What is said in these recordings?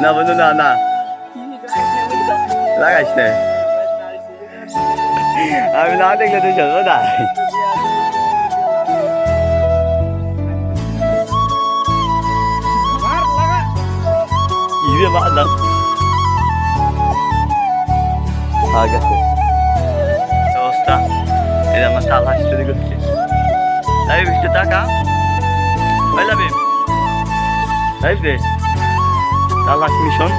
না বন্ধু না না লাগাইস না আমি না দেখলে তুই চলবো না ইয়ে বাদ গেছে অবস্থা এটা আমার তাল হাসি করছে তাই বৃষ্টি টাকা লাইলাবে লাইবে তাল হাসি মিশন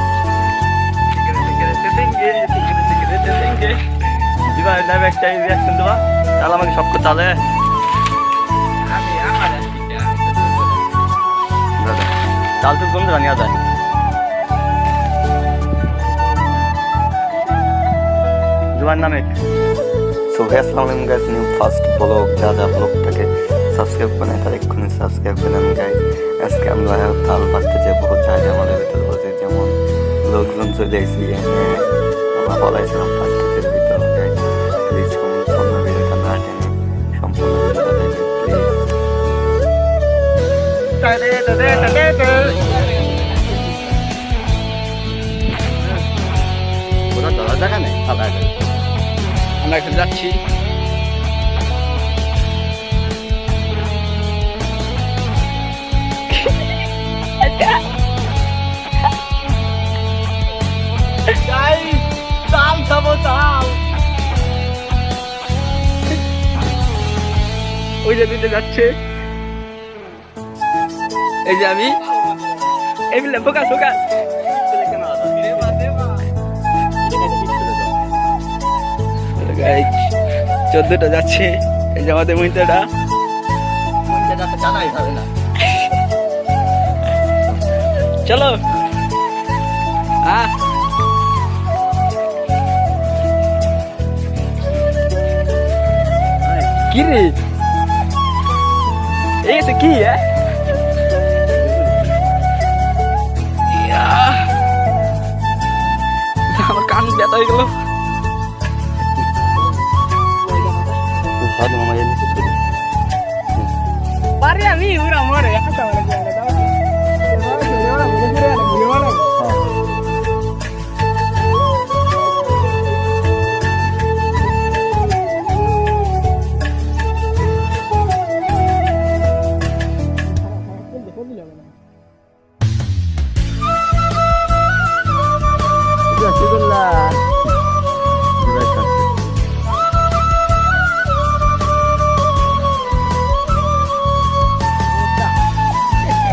দিবা লাইভ একটা রিঅ্যাকশন দেবা তাহলে আমাকে সব করতে হবে তাল তো কোন জানিয়া যায় जुबान नाम एक सो हे अस्सलाम वालेकुम गाइस न्यू फर्स्ट ब्लॉग जा ब्लॉगটাকে সাবস্ক্রাইব করে তার এক্ষুনি সাবস্ক্রাইব করে আমি গাইস আজকে আমরা তাল পাততে যে বহুত জায়গা আমাদের ভিতর বসে যেমন লোকজন চলে এসেছি আমরা বলাইছিলাম পাততে ভিতর গাইস প্লিজ সম্পূর্ণ ভিডিওটা না টেনে সম্পূর্ণ ভিডিওটা দেখুন প্লিজ ওরা ধরা জায়গা নেই ফালা আমরা এখন যাচ্ছি তাল খাবো তাল ওই যে দিতে যাচ্ছে এই যে আমি এই বলে ফোকাস ফোকাস 14টা যাচ্ছে এই যে আমাদের মহিলাটা জানাই হবে না চলো কি রে এই তো কি আমার কান ব্যথা হয়ে গেল পারে আমি উড়া মরে একটা মানে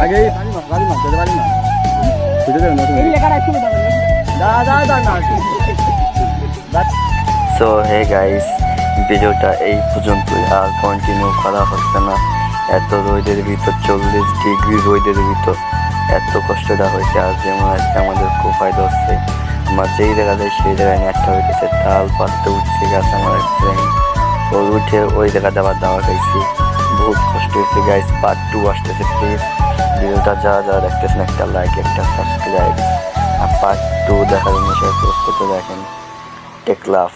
আগে গাড়ি মার ছুটে যাবে না তুমি সো হে গাইস ভিডিওটা এই পর্যন্তই আর কন্টিনিউ করা হচ্ছে না এত রোদের ভিতর 40 ডিগ্রি রোদের ভিতর এত কষ্টটা হয়েছে আর যেমন আজকে আমাদের খুব ফায়দা হচ্ছে আমার যেই জায়গা যায় সেই জায়গায় একটা হইতেছে তাল পাততে উঠছে গাছ আমার এক ফ্রেন্ড ও উঠে ওই জায়গাতে আবার দাওয়া খাইছি বহুত কষ্ট হয়েছে গাইস পার্ট 2 আসতেছে প্লিজ ভিডিওটা যা দেখতেছেন একটা লাইক একটা সাবস্ক্রাইব আর পার্ট 2 দেখার জন্য প্রস্তুত দেখেন টেক লাভ